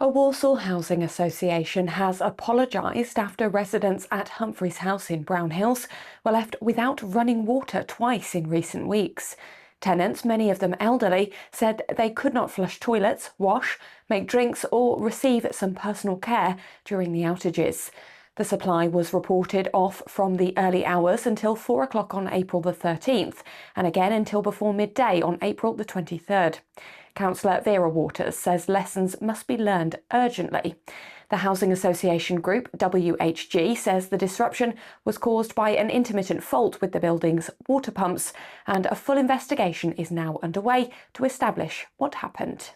A Walsall housing association has apologised after residents at Humphries House in Brownhills were left without running water twice in recent weeks. Tenants, many of them elderly, said they could not flush toilets, wash, make drinks or receive some personal care during the outages. The supply was reported off from the early hours until 4 o'clock on April the 13th and again until before midday on April the 23rd. Councillor Vera Waters says lessons must be learned urgently. The Housing Association group, WHG, says the disruption was caused by an intermittent fault with the building's water pumps, and a full investigation is now underway to establish what happened.